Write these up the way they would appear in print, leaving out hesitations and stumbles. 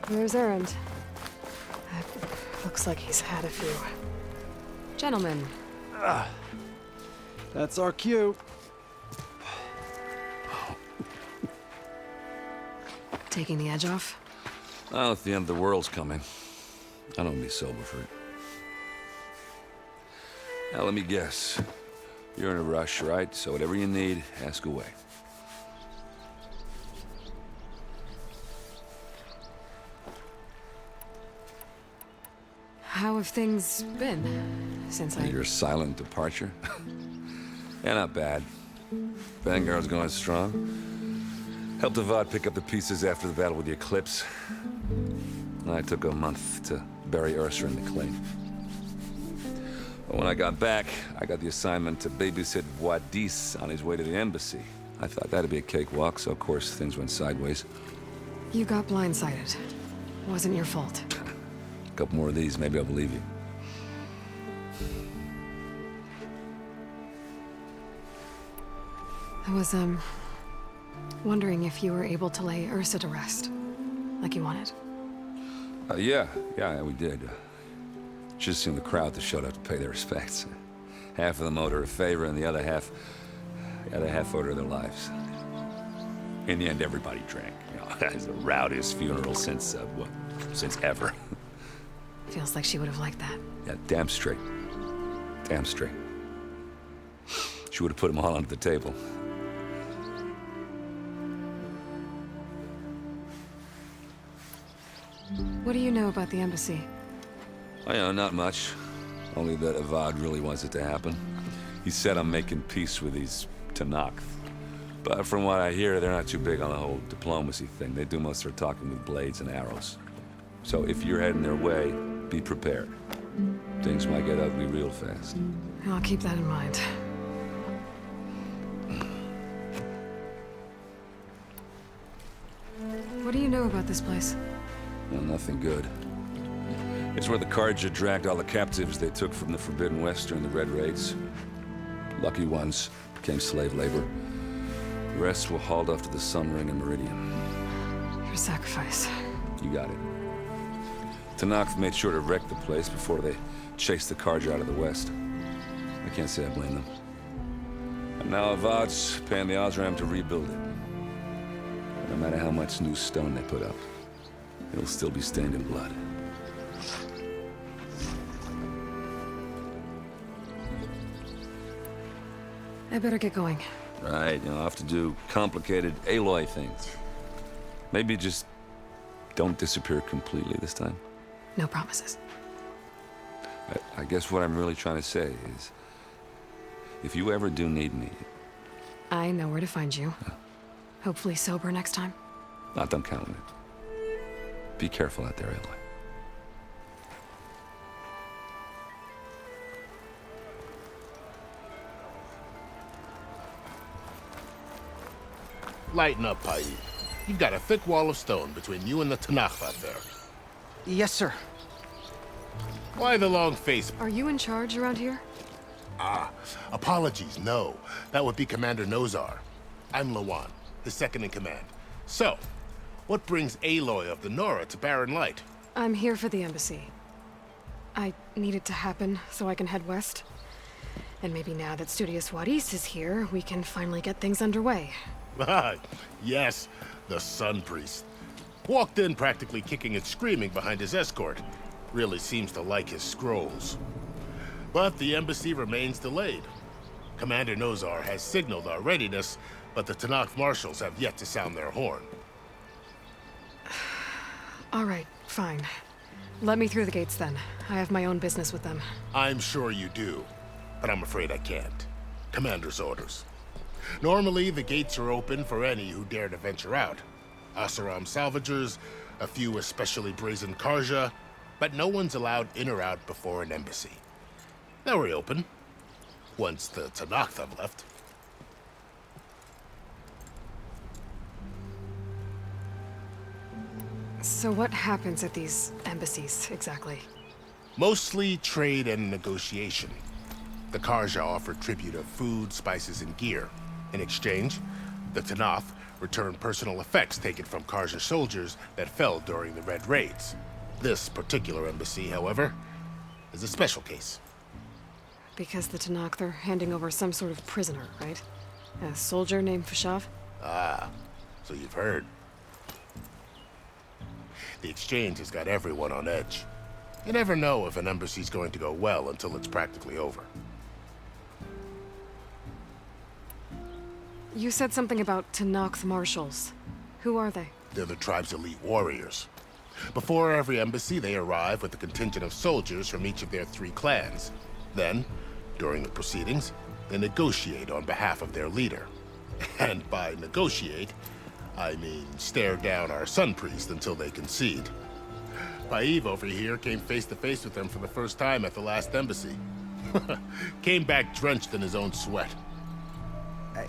Here's Errand. Looks like he's had a few. Gentlemen. That's our cue. Taking the edge off? Well, if the end of the world's coming, I don't be sober for it. Now, let me guess. You're in a rush, right? So whatever you need, ask away. How have things been since Your silent departure? Yeah, not bad. Vanguard's going strong. Helped Avad pick up the pieces after the battle with the Eclipse. I took a month to bury Ursa in the claim. But when I got back, I got the assignment to babysit Wadis on his way to the embassy. I thought that'd be a cakewalk, so of course things went sideways. You got blindsided. Wasn't your fault. A couple more of these, maybe I'll believe you. I was, wondering if you were able to lay Ursa to rest, like you wanted. Yeah, we did. Just seen the crowd that showed up to pay their respects. Half of them owed her a favor, and the other half owed her their lives. In the end, everybody drank. You know, it was the rowdiest funeral since ever. Feels like she would have liked that. Yeah, damn straight. Damn straight. She would have put them all under the table. What do you know about the embassy? I know, not much. Only that Avad really wants it to happen. He said I'm making peace with these Tanakh. But from what I hear, they're not too big on the whole diplomacy thing. They do most of their talking with blades and arrows. So if you're heading their way, be prepared. Things might get ugly real fast. I'll keep that in mind. What do you know about this place? Well, nothing good. It's where the Carja dragged all the captives they took from the Forbidden West during the Red Raids. Lucky ones became slave labor. The rest were hauled off to the Sun Ring and Meridian. Your sacrifice. You got it. Tanakh made sure to wreck the place before they chased the Carja out of the West. I can't say I blame them. And now Avad's paying the Osram to rebuild it. No matter how much new stone they put up, it'll still be stained in blood. I better get going. Right, I'll have to do complicated Aloy things. Maybe just don't disappear completely this time. No promises. I guess what I'm really trying to say is, if you ever do need me... I know where to find you. Hopefully sober next time. Not done counting it. Be careful out there, Aloy. Lighten up, Pai. You've got a thick wall of stone between you and the Tanakh out there. Yes, sir. Why the long face? Are you in charge around here? Apologies, no. That would be Commander Nozar. I'm Lawan, his second in command. So, what brings Aloy of the Nora to Barren Light? I'm here for the embassy. I need it to happen so I can head west. And maybe now that Studious Wadis is here, we can finally get things underway. Yes, the Sun Priest. Walked in practically kicking and screaming behind his escort. Really seems to like his scrolls. But the embassy remains delayed. Commander Nozar has signaled our readiness, but the Tanakh marshals have yet to sound their horn. All right, fine. Let me through the gates then. I have my own business with them. I'm sure you do, but I'm afraid I can't. Commander's orders. Normally, the gates are open for any who dare to venture out. Asaram salvagers, a few especially brazen Karja, but no one's allowed in or out before an embassy. They'll reopen, once the Tanakh have left. So what happens at these embassies, exactly? Mostly trade and negotiation. The Karja offer tribute of food, spices, and gear. In exchange, the Tanakh return personal effects taken from Karja soldiers that fell during the Red Raids. This particular embassy, however, is a special case. Because the Tanakh, they're handing over some sort of prisoner, right? A soldier named Fashav? Ah, so you've heard. The exchange has got everyone on edge. You never know if an embassy's going to go well until it's practically over. You said something about Tanakh marshals. Who are they? They're the tribe's elite warriors. Before every embassy, they arrive with a contingent of soldiers from each of their 3 clans. Then, during the proceedings, they negotiate on behalf of their leader. And by negotiate, I mean stare down our sun priest until they concede. Paiv over here came face to face with them for the first time at the last embassy. Came back drenched in his own sweat.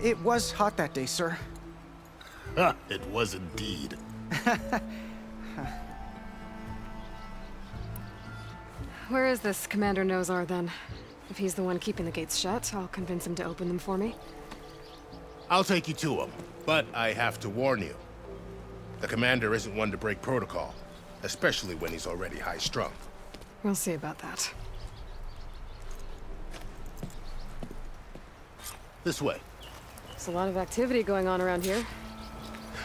It was hot that day, sir. It was indeed. Where is this Commander Nozar, then? If he's the one keeping the gates shut, I'll convince him to open them for me. I'll take you to him, but I have to warn you. The commander isn't one to break protocol, especially when he's already high-strung. We'll see about that. This way. There's a lot of activity going on around here.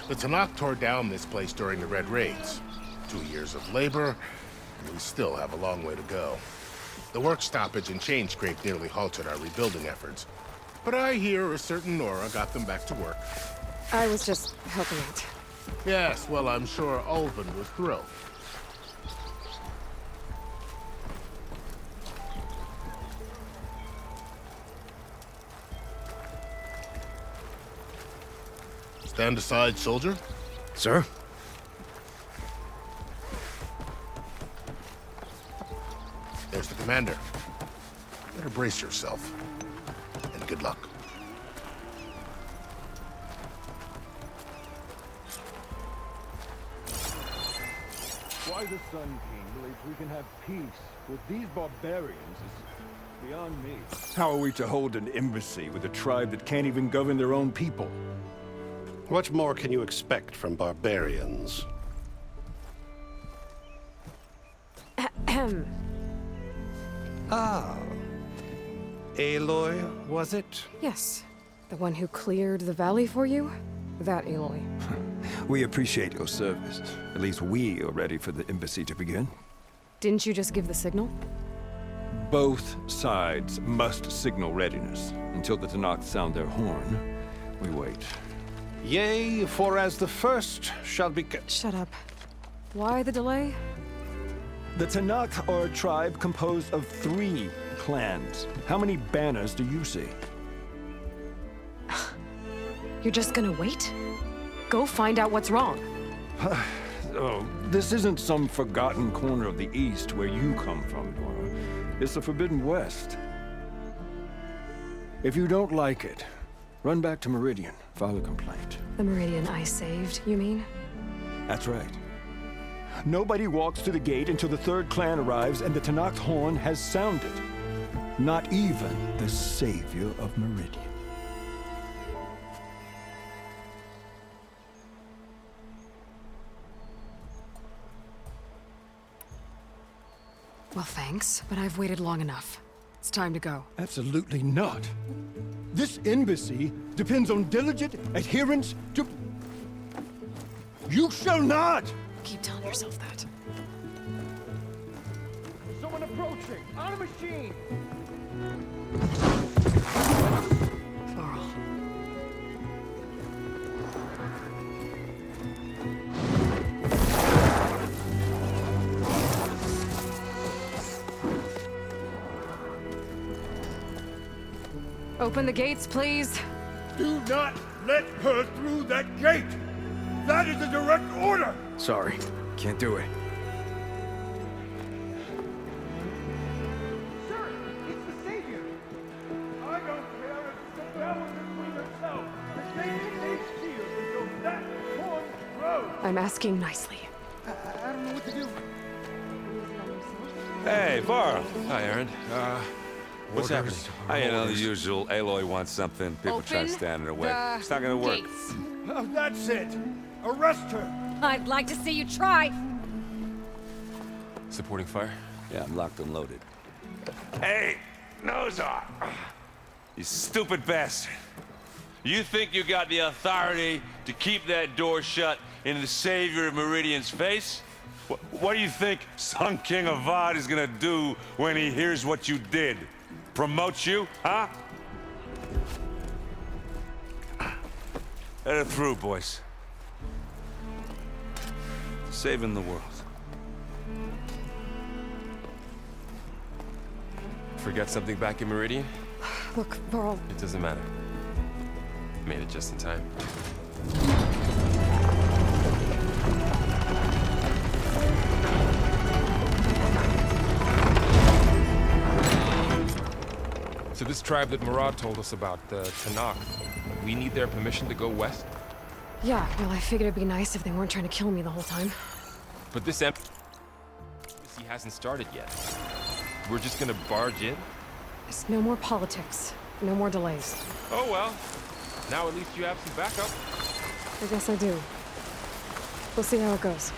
The Tanakh tore down this place during the Red Raids. 2 years of labor, and we still have a long way to go. The work stoppage and chain scrape nearly halted our rebuilding efforts. But I hear a certain Nora got them back to work. I was just helping out. Yes, well, I'm sure Ulvin was thrilled. Stand aside, soldier. Sir? There's the commander. Better brace yourself. And good luck. Why the Sun King believes we can have peace with these barbarians is beyond me. How are we to hold an embassy with a tribe that can't even govern their own people? What more can you expect from barbarians? Ah. Aloy, was it? Yes. The one who cleared the valley for you? That Aloy. We appreciate your service. At least we are ready for the embassy to begin. Didn't you just give the signal? Both sides must signal readiness. Until the Tanakh sound their horn, we wait. Yea, for as the first shall be... Shut up. Why the delay? The Tanakh are a tribe composed of 3 clans. How many banners do you see? You're just gonna wait? Go find out what's wrong. Oh, this isn't some forgotten corner of the East where you come from, Dora. It's the Forbidden West. If you don't like it, run back to Meridian, file a complaint. The Meridian I saved, you mean? That's right. Nobody walks to the gate until the 3rd clan arrives and the Tanakh horn has sounded. Not even the savior of Meridian. Well, thanks, but I've waited long enough. It's time to go. Absolutely not. This embassy depends on diligent adherence to... You shall not! Keep telling yourself that. Someone approaching! On a machine! Varl. Open the gates, please. Do not let her through that gate! That is a direct order! Sorry, can't do it. Sir, it's the Savior! I don't care if it's the Bellman Queen herself! The gate stays sealed until that horn grows! I'm asking nicely. I don't know what to do. Hey, Varl. Hi, Aaron. What's happening? You know, the usual. Aloy wants something. People try to Open stand in her way. the It's not gonna work. gates. That's it. Arrest her. I'd like to see you try. Supporting fire? Yeah, I'm locked and loaded. Hey, Nozar! You stupid bastard. You think you got the authority to keep that door shut in the Savior of Meridian's face? What do you think Sun King Avad is gonna do when he hears what you did? Promote you, huh? Let it through, boys. Saving the world. Forget something back in Meridian? Look, Varl, It doesn't matter. Made it just in time. So this tribe that Murad told us about, the Tanakh, we need their permission to go west? yeah, well, I figured it'd be nice if they weren't trying to kill me the whole time. But this embassy hasn't started yet. We're just gonna barge in? There's no more politics, no more delays. Oh well. Now at least you have some backup. I guess I do. We'll see how it goes.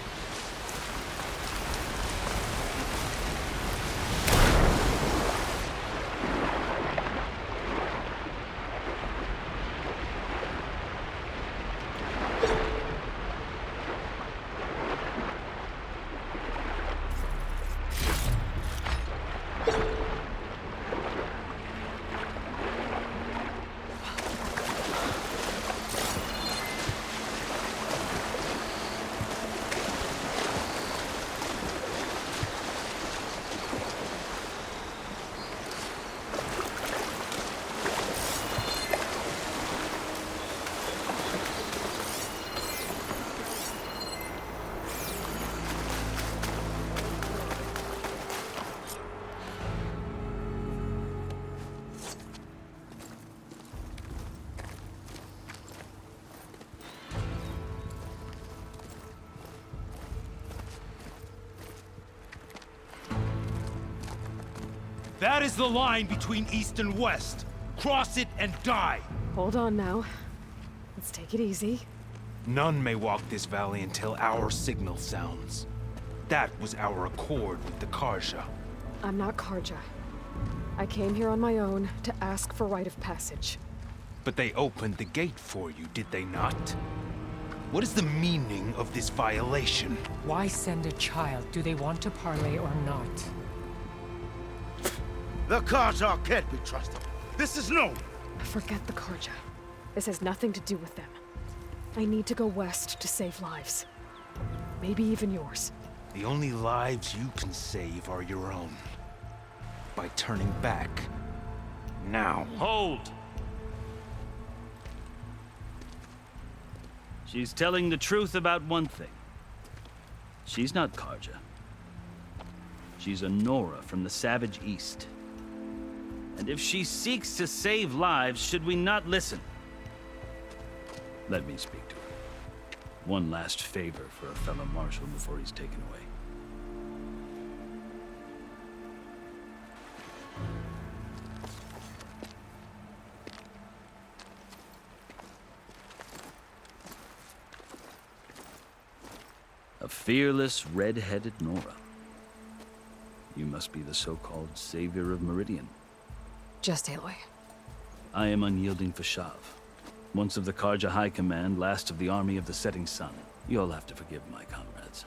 That is the line between East and West. Cross it and die. Hold on now. Let's take it easy. None may walk this valley until our signal sounds. That was our accord with the Karja. I'm not Karja. I came here on my own to ask for rite of passage. But they opened the gate for you, did they not? What is the meaning of this violation? Why send a child? Do they want to parley or not? The Karja can't be trusted. This is known. Forget the Karja. This has nothing to do with them. I need to go west to save lives. Maybe even yours. The only lives you can save are your own. By turning back. Now. Hold! She's telling the truth about one thing. She's not Karja. She's a Nora from the Savage East. And if she seeks to save lives, should we not listen? Let me speak to her. One last favor for a fellow marshal before he's taken away. A fearless, red-headed Nora. You must be the so-called savior of Meridian. Just Aloy. I am unyielding Fashav. Once of the Karja High Command, last of the army of the setting sun. You'll have to forgive my comrades.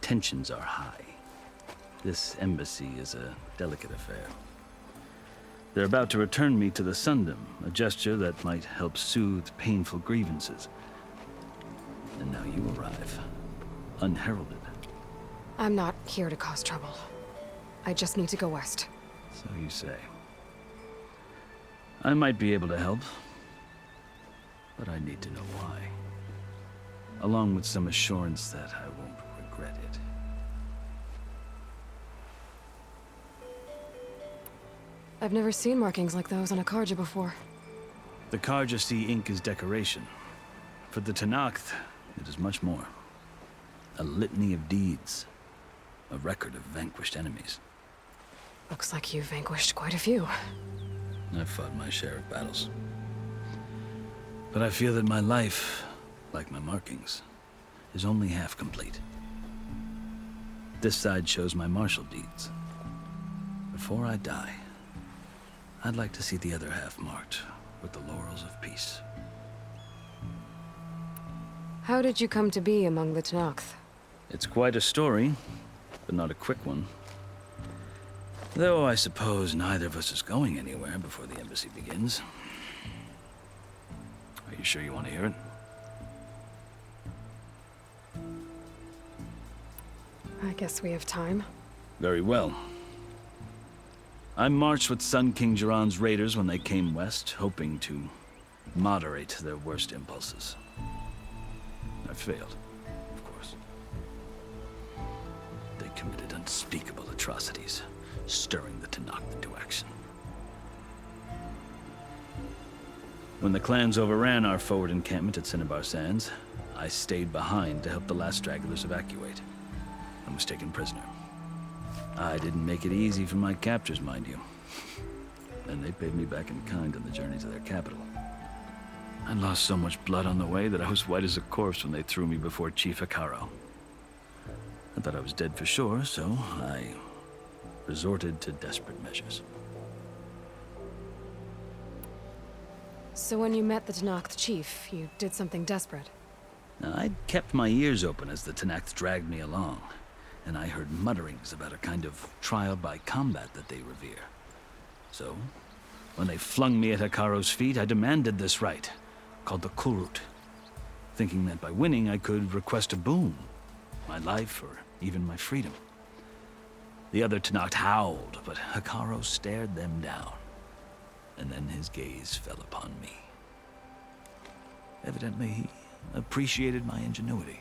Tensions are high. This embassy is a delicate affair. They're about to return me to the Sundom, a gesture that might help soothe painful grievances. And now you arrive, unheralded. I'm not here to cause trouble. I just need to go west. So you say. I might be able to help, but I need to know why. Along with some assurance that I won't regret it. I've never seen markings like those on a Karja before. The Karja see ink as decoration. For the Tanakh, it is much more. A litany of deeds. A record of vanquished enemies. Looks like you've vanquished quite a few. I've fought my share of battles. But I feel that my life, like my markings, is only half complete. This side shows my martial deeds. Before I die, I'd like to see the other half marked with the laurels of peace. How did you come to be among the Tenakth? It's quite a story, but not a quick one. Though I suppose neither of us is going anywhere before the embassy begins. Are you sure you want to hear it? I guess we have time. Very well. I marched with Sun King Jiran's raiders when they came west, hoping to moderate their worst impulses. I failed, of course. They committed unspeakable atrocities, stirring the Tenakth into action. When the clans overran our forward encampment at Cinnabar Sands, I stayed behind to help the last stragglers evacuate, and was taken prisoner. I didn't make it easy for my captors, mind you. And they paid me back in kind on the journey to their capital. I'd lost so much blood on the way that I was white as a corpse when they threw me before Chief Hikaro. I thought I was dead for sure, so I resorted to desperate measures. So when you met the Tenakth chief, you did something desperate? I'd kept my ears open as the Tenakth dragged me along, and I heard mutterings about a kind of trial by combat that they revere. So, when they flung me at Hikaro's feet, I demanded this right, called the Kulrut, thinking that by winning I could request a boon, my life or even my freedom. The other Tenakth howled, but Hikaro stared them down, and then his gaze fell upon me. Evidently, he appreciated my ingenuity.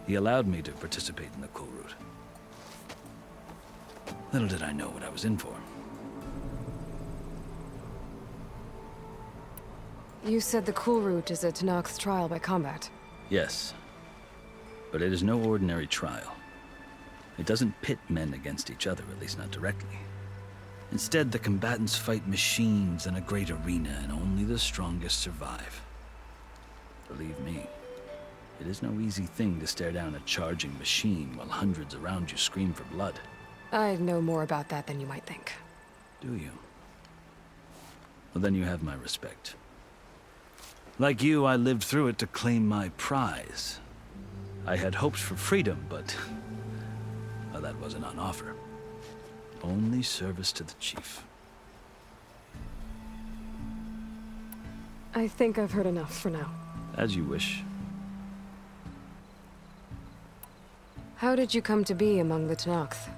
He allowed me to participate in the Kulrut. Little did I know what I was in for. You said the Kulrut is a Tenakth trial by combat. Yes, but it is no ordinary trial. It doesn't pit men against each other, at least not directly. Instead, the combatants fight machines in a great arena, and only the strongest survive. Believe me, it is no easy thing to stare down a charging machine while hundreds around you scream for blood. I know more about that than you might think. Do you? Well, then you have my respect. Like you, I lived through it to claim my prize. I had hopes for freedom, but well, that wasn't on offer. Only service to the chief. I think I've heard enough for now. As you wish. How did you come to be among the Tenakth?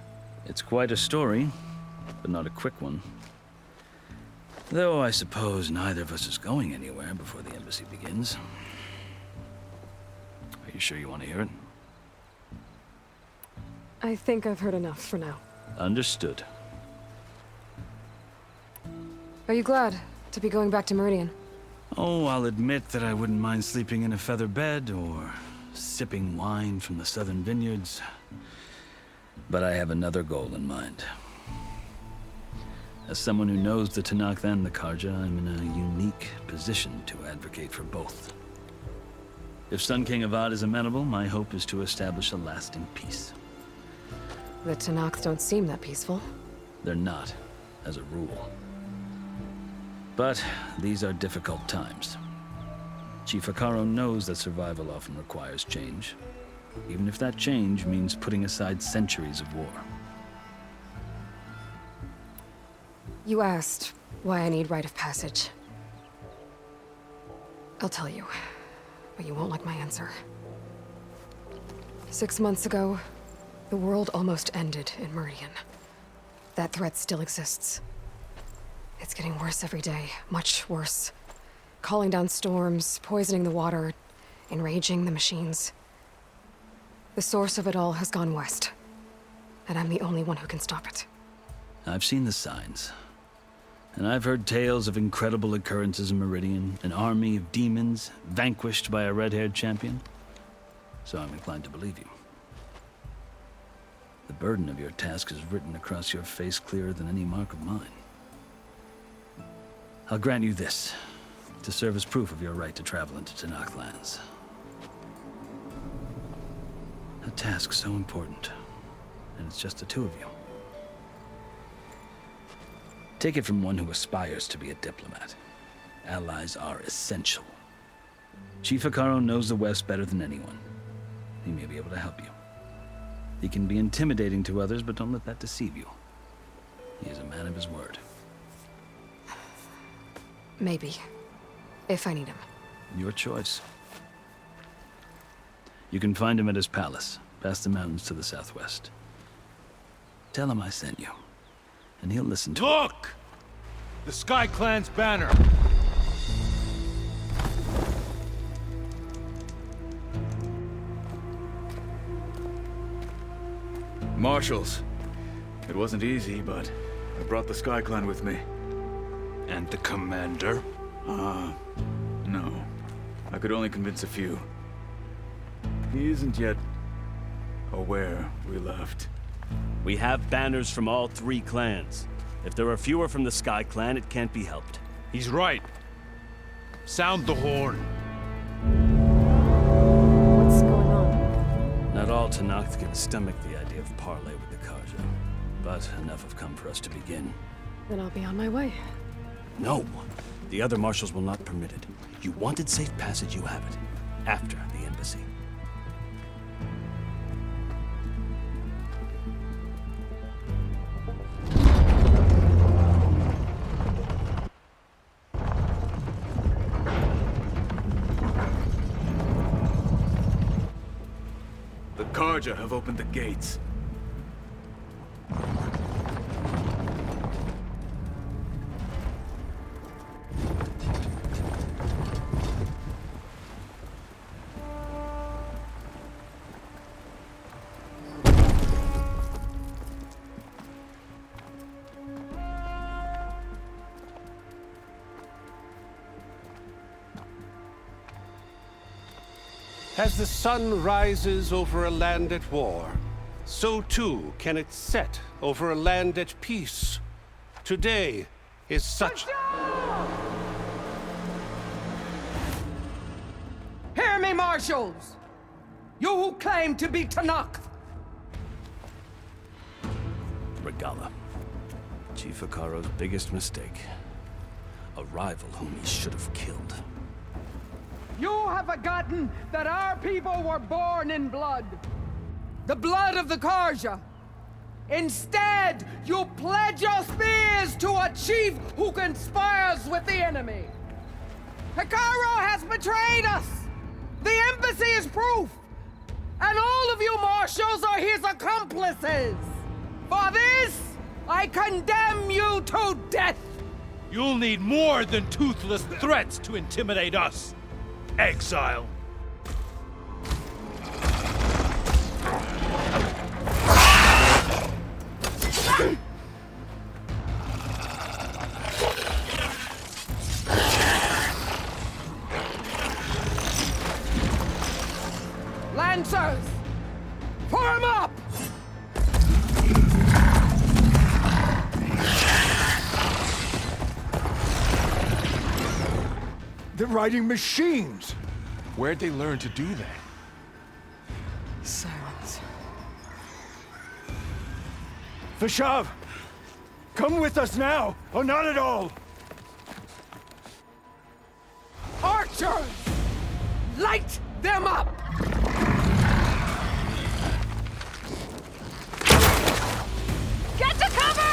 It's quite a story, but not a quick one. Though I suppose neither of us is going anywhere before the embassy begins. Are you sure you want to hear it? I think I've heard enough for now. Understood. Are you glad to be going back to Meridian? Oh, I'll admit that I wouldn't mind sleeping in a feather bed or sipping wine from the southern vineyards. But I have another goal in mind. As someone who knows the Tenakth and the Karja, I'm in a unique position to advocate for both. If Sun King Avad is amenable, my hope is to establish a lasting peace. The Tenakth don't seem that peaceful. They're not, as a rule. But these are difficult times. Chief Hikaro knows that survival often requires change, even if that change means putting aside centuries of war. You asked why I need rite of passage. I'll tell you, but you won't like my answer. 6 months ago, the world almost ended in Meridian. That threat still exists. It's getting worse every day, much worse. Calling down storms, poisoning the water, enraging the machines. The source of it all has gone west, and I'm the only one who can stop it. I've seen the signs. And I've heard tales of incredible occurrences in Meridian, an army of demons vanquished by a red-haired champion. So I'm inclined to believe you. The burden of your task is written across your face clearer than any mark of mine. I'll grant you this, to serve as proof of your right to travel into Tanakh lands. A task so important, and it's just the two of you. Take it from one who aspires to be a diplomat. Allies are essential. Chief Hikaru knows the West better than anyone. He may be able to help you. He can be intimidating to others, but don't let that deceive you. He is a man of his word. Maybe. If I need him. Your choice. You can find him at his palace, past the mountains to the southwest. Tell him I sent you, and he'll listen to it. Look! The Sky Clan's banner. Marshals. It wasn't easy, but I brought the Sky Clan with me. And the commander? No. I could only convince a few. He isn't yet aware we left. We have banners from all 3 clans. If there are fewer from the Sky Clan, it can't be helped. He's right. Sound the horn. What's going on? Not all Tanakh can stomach the idea of parley with the Karja, but enough have come for us to begin. Then I'll be on my way. No! The other marshals will not permit it. You wanted safe passage, you have it. After the embassy. The Karja have opened the gates. As the sun rises over a land at war, so too can it set over a land at peace. Today is such... Hear me, marshals! You who claim to be Tanakh! Regala. Chief Hikaru's biggest mistake. A rival whom he should have killed. You have forgotten that our people were born in blood. The blood of the Karja. Instead, you pledge your spears to a chief who conspires with the enemy. Hikaru has betrayed us. The embassy is proof. And all of you marshals are his accomplices. For this, I condemn you to death. You'll need more than toothless threats to intimidate us. Exile. Lancers, form up! They're riding machines! Where'd they learn to do that? Silence. Vashav! Come with us now, or not at all! Archers! Light them up! Get to cover!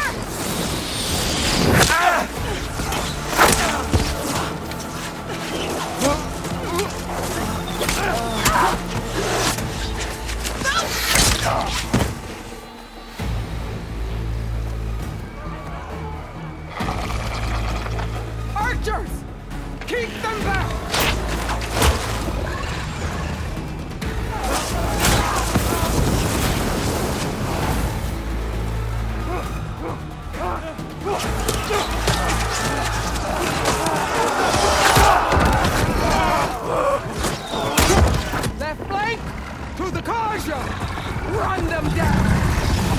Archers! Keep them back! Left flank! To the Karja! Run them down!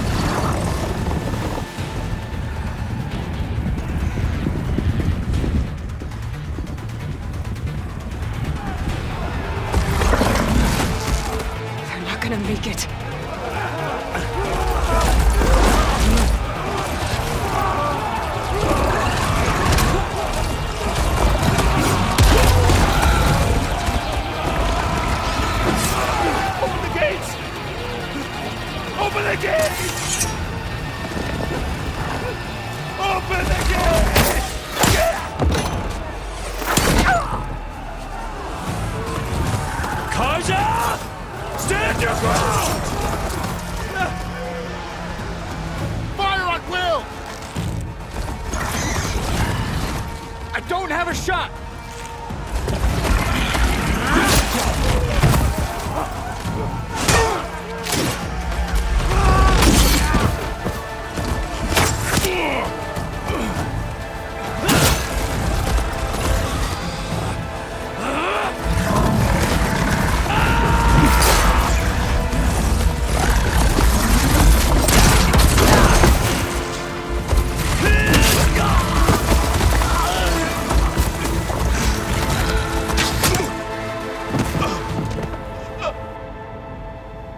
don't have a shot!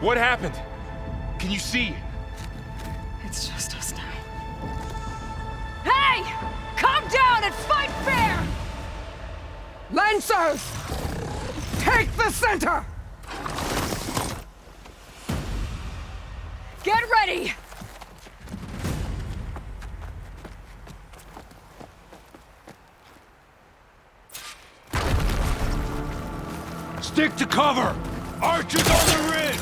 What happened? Can you see? It's just us now. Hey! Calm down and fight fair! Lancers! Take the center! Get ready! Stick to cover! Archers on the ridge!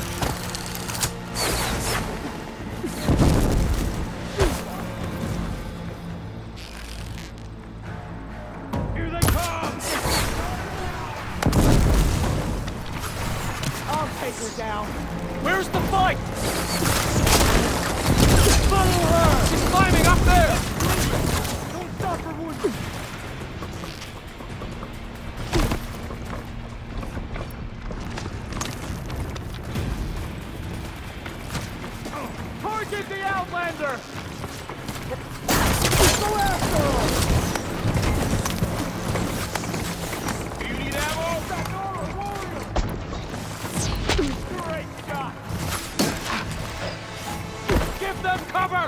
Here they come! I'll take her down. Where's the fight? Follow her! She's climbing up there! Don't stop her, wounded. Target the Outlander! Go after her! Do you need ammo? Back on, warrior! Great shot! Give them cover!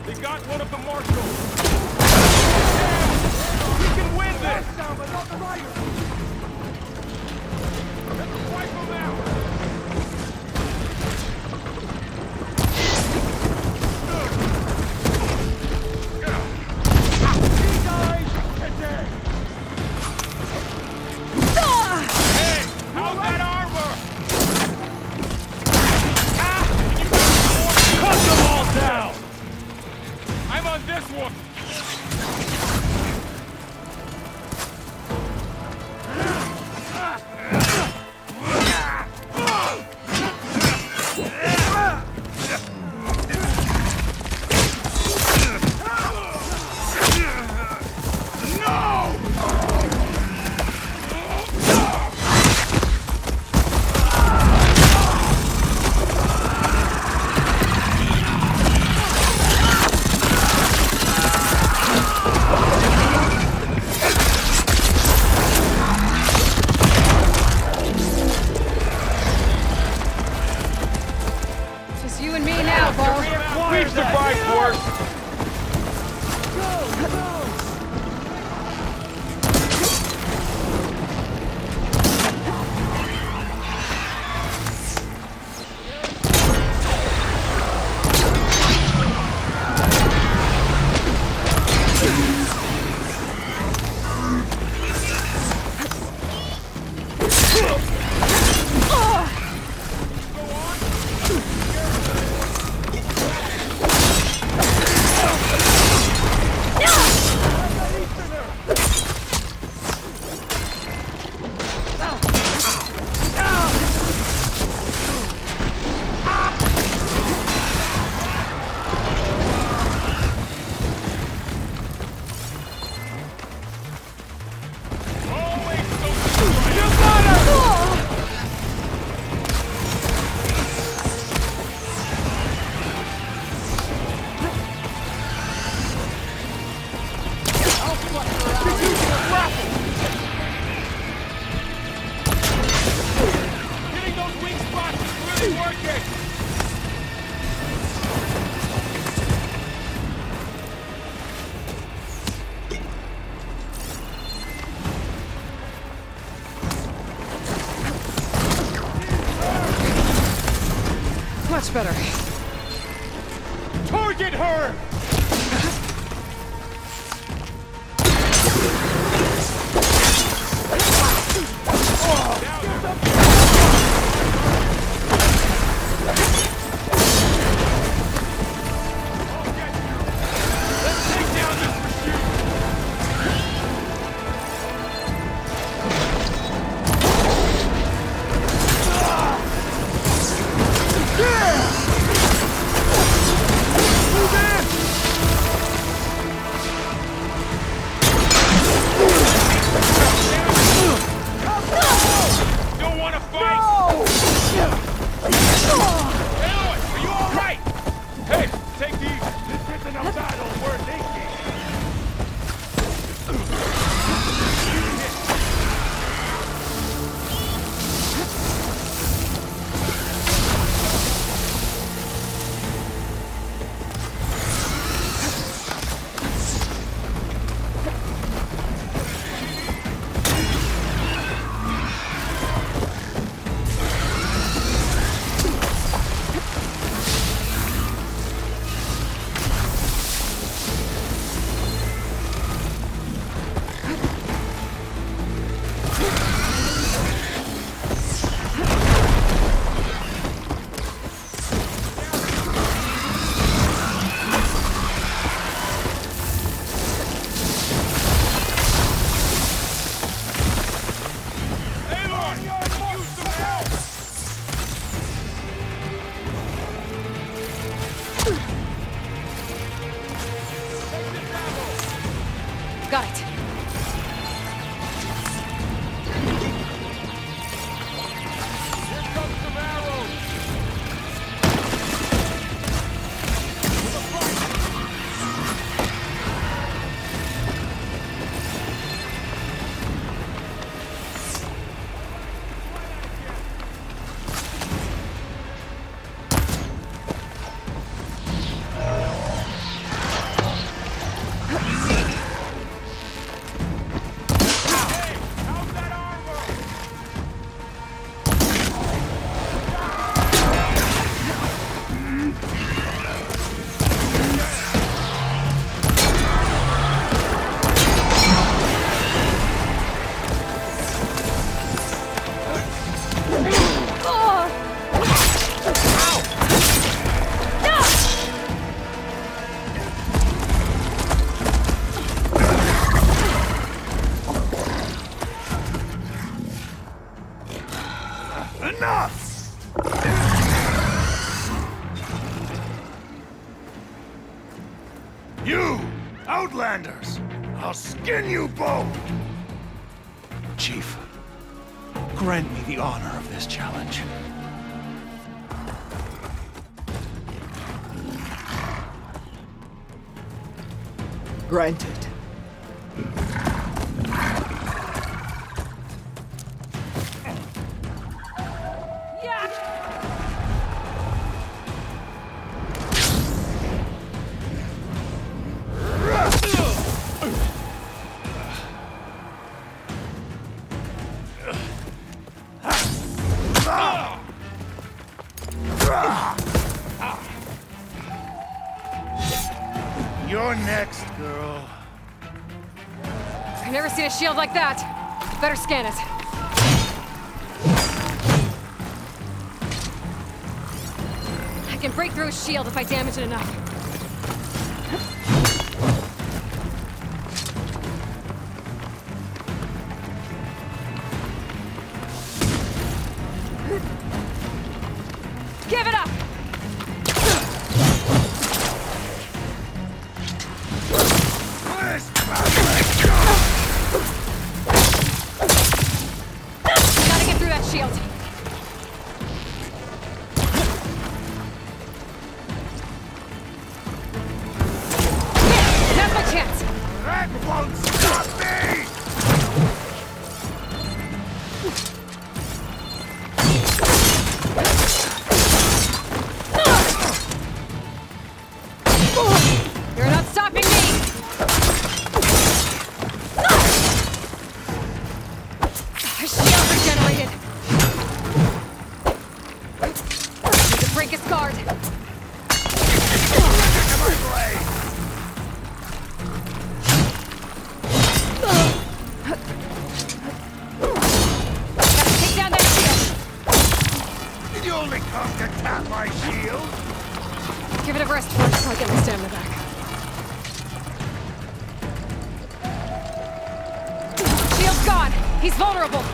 They got one of the marshals. We can win this. Down, but not the rider! Let's wipe them out. Hey, how's that armor? Cut them all down! I'm on this one. Just you and me now, Bo. Reach the bike force. Getting those weak spots is really working. Much better. Target her! Got it. You! Outlanders! I'll skin you both! Chief, grant me the honor of this challenge. Granted. You're next, girl. I've never seen a shield like that. Better scan it. I can break through a shield if I damage it enough. Give it up! Gotta get through that shield. Now's my chance. That won't stop me! break his guard. Gotta take down that shield. Did you only come to tap my shield? Give it a rest first so I get my stamina back. Shield's gone. He's vulnerable.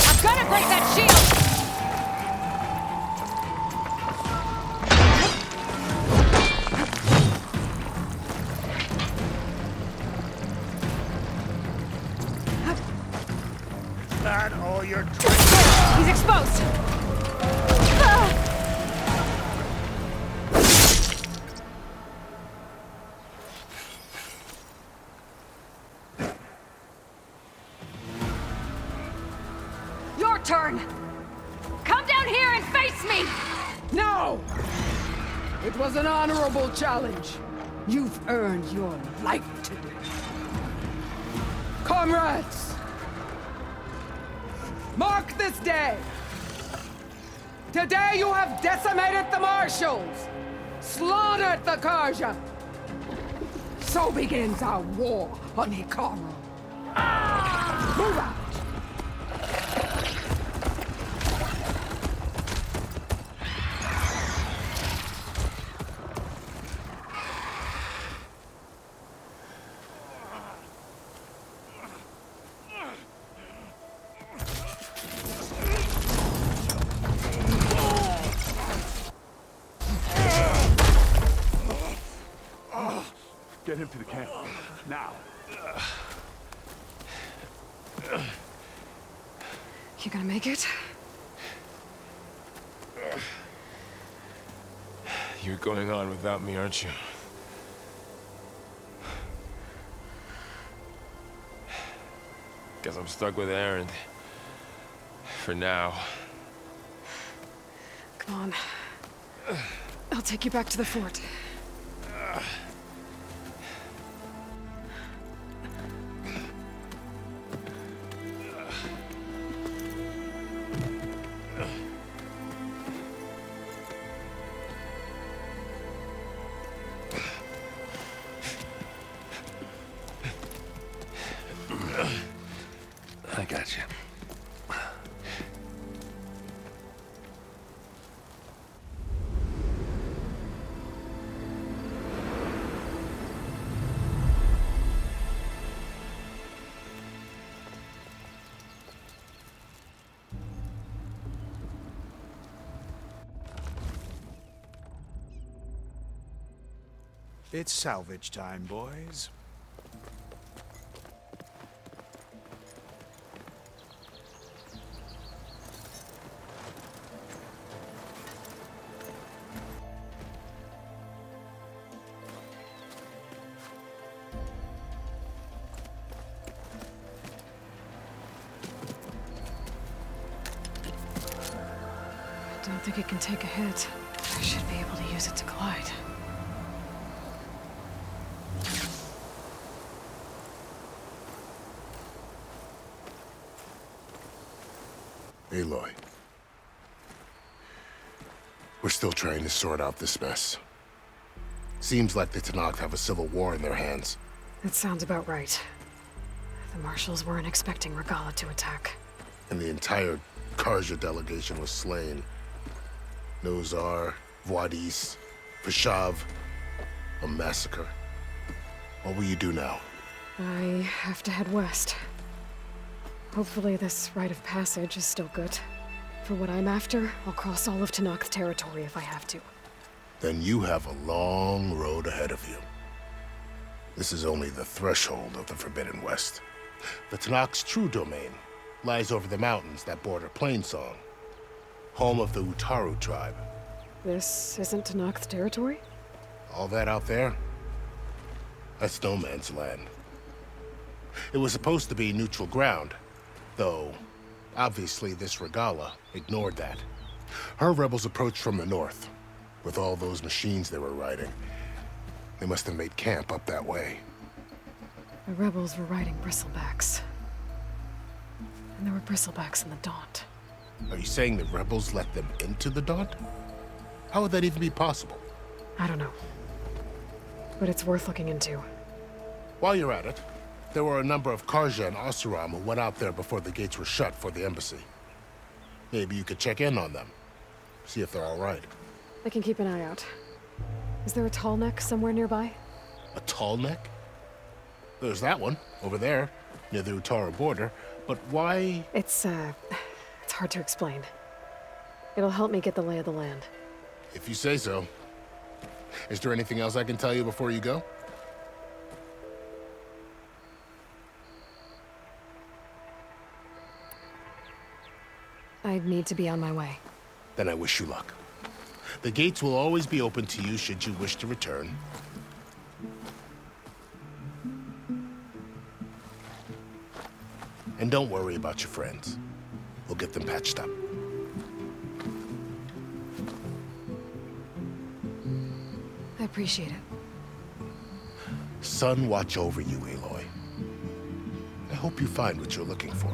I've got to break that shield. That all your tricks? He's exposed. Your turn. Come down here and face me. No! It was an honorable challenge. You've earned your life today. Comrades! Mark this day! Today you have decimated the Marshals! Slaughtered the Karja! So begins our war on Hikaru. Move out! Get him to the camp. Now. You gonna make it? You're going on without me, aren't you? Guess I'm stuck with Aaron. For now. Come on. I'll take you back to the fort. I got you. It's salvage time, boys. I don't think it can take a hit. I should be able to use it to glide. Aloy. We're still trying to sort out this mess. Seems like the Tenakth have a civil war in their hands. That sounds about right. The Marshals weren't expecting Regala to attack. And the entire Karja delegation was slain. Nozar, Vuadis, Vashav. A massacre. What will you do now? I have to head west. Hopefully this rite of passage is still good. For what I'm after, I'll cross all of Tenakth territory if I have to. Then you have a long road ahead of you. This is only the threshold of the Forbidden West. The Tenakth's true domain lies over the mountains that border Plainsong, home of the Utaru tribe. This isn't Tenakth territory? All that out there? That's no man's land. It was supposed to be neutral ground, though Obviously, this Regala ignored that. Her rebels approached from the north, with all those machines they were riding. They must have made camp up that way. The rebels were riding bristlebacks. And there were bristlebacks in the Daunt. Are you saying the rebels let them into the Daunt? How would that even be possible? I don't know. But it's worth looking into. While you're at it, there were a number of Karja and Oseram who went out there before the gates were shut for the embassy. Maybe you could check in on them. See if they're all right. I can keep an eye out. Is there a tall neck somewhere nearby? A tall neck? There's that one, over there, near the Utara border. But why? It's hard to explain. It'll help me get the lay of the land. If you say so. Is there anything else I can tell you before you go? I need to be on my way. Then I wish you luck. The gates will always be open to you should you wish to return. And don't worry about your friends. We'll get them patched up. I appreciate it. Sun watch over you, Aloy. I hope you find what you're looking for.